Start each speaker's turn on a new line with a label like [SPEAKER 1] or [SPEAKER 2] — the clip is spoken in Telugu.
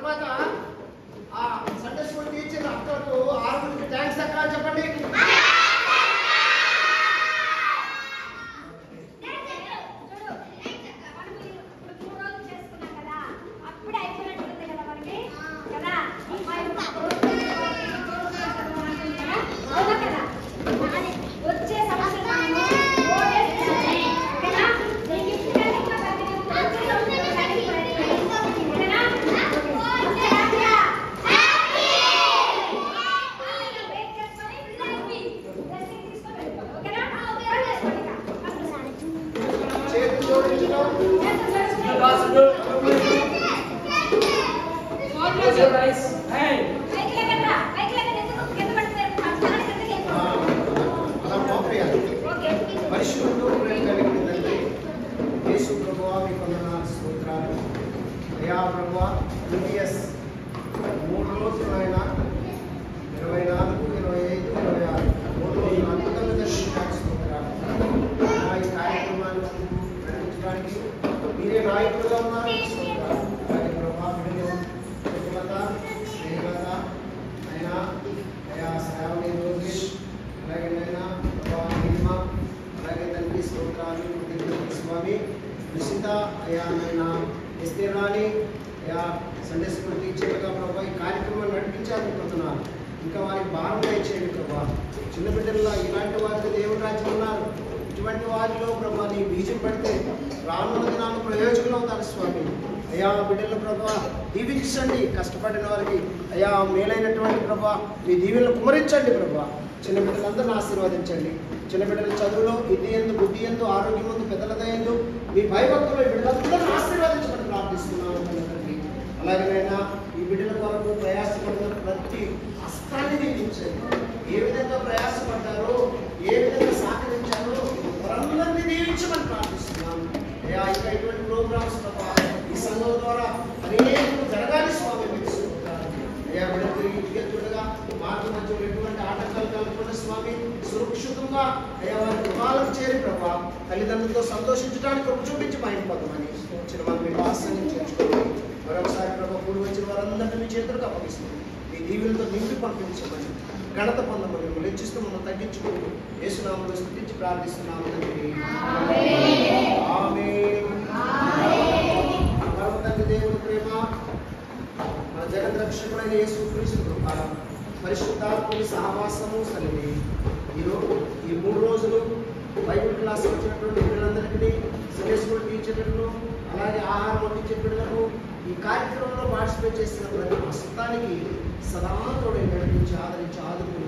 [SPEAKER 1] తర్వాత ఆ సండే స్కూల్ టీచర్ అక్కకు 6 మందికి థ్యాంక్స్ అక్క చెప్పండి. పరిశుద్ధుడు ప్రేమ కలిగిన తండ్రి యేసు ప్రభువా మీకు వందనాలు స్తోత్రాలు. అయ్యా ప్రభువా యూటీఎస్ 3 రోజులైనా 24, 25, 26 3 రోజులు అద్భుతంగా దర్శించడానికి స్తోత్రాలు. ఈ కార్యక్రమాన్ని నడిపించడానికి మీరే నాయకులుగా ఉన్నారు స్తోత్రాలు. అలాగే ప్రభువా బిడ్డలు ప్రతిమత స్నేహత అయినా అయ్యా శ్రావణి లోకేష్ అలాగే నైనా ప్రభావ అలాగే తండ్రి స్తోత్రాలు స్వామి నిశిత అయ్యా నాయన ఎస్తేరాని అయ్యా సండే స్కూల్ టీచర్గా ప్రభావ ఈ కార్యక్రమాన్ని నడిపించాలనుకుంటున్నాను. ఇంకా వారికి భారం దయచేయండి ప్రభావ. చిన్న బిడ్డల్లో ఇలాంటి వారికి దేవుని రాజ్యం ఉన్నారు. ఇటువంటి వారిలో ప్రభావ నీ బీజం పడితే రానున్న దినాలు ప్రయోజకులు అవుతారు స్వామి. అయ్యా బిడ్డల ప్రభావ దీవించండి. కష్టపడిన వారికి అయ్యా మేలైనటువంటి ప్రభావ మీ దీవెనలు కుమరించండి ప్రభావ. చిన్న బిడ్డలందరినీ ఆశీర్వదించండి. చిన్న బిడ్డల చదువులో ఇది ఎందు బుద్ధి ఎందు ఆరోగ్యం ఎందు పెద్దల దయందు మీ భయభక్తులు ఈ బిడ్డలందరినీ ఆశీర్వదించమని ప్రార్థిస్తున్నాను తండ్రి. అలాగేనైనా ఈ బిడ్డల కొరకు ప్రయాసపడిన ప్రతి హస్తాన్ని దీవించండి. ఏ విధంగా ప్రయాసపడ్డారో ఏ విధంగా సహకరించారో వారందరినీ దీవించమని ప్రార్థిస్తున్నాను. అయ్యా ఇంకా ఇటువంటి ప్రోగ్రామ్స్ ఈ సంఘం ద్వారా అనేక జరగాలి స్వామి మీకు అయ్యా బిడ్డలు తిరిగి ఇంటికి చూడగా మార్గ మధ్యలో ఎటువంటి ఆటంకాలు కలగకుండా స్వామి సురక్షితంగా అయ్యా వారి గృహాలకు చేరి ప్రభా తల్లిదండ్రులతో సంతోషించడానికి కృప చూపించి బయటపడమని చిన్న వాళ్ళు మీరు ఆశ్రయం చేర్చుకోండి. మరొకసారి ప్రభా కూడి వచ్చిన వారందరినీ మీ చేతులకు అప్పగిస్తుంది. మీ దీవులతో నింపి పంపించమని ఘనత పొందమని లెచ్చిస్తూ మనం తగ్గించుకుంటూ యేసునామములో స్తుతించి ప్రార్థిస్తున్నాము తండ్రి. ఆమేన్. తండ్రి దేవుని ప్రేమ మన జగద్రక్షకుడైన యేసుక్రీస్తు కృప పరిశుద్ధాత్మని సహవాసము సన్నిధి ఈ 3 రోజులు బైబిల్ క్లాస్ వచ్చినటువంటి పిల్లలందరికీ సండే స్కూల్ టీచర్లకు అలాగే ఆహారం వడ్డించే పిల్లలకు ఈ కార్యక్రమంలో పార్టిసిపేట్ చేసిన ప్రతి హస్తానికి సదా తోడే నడిపించి ఆదరించి ఆదుకుని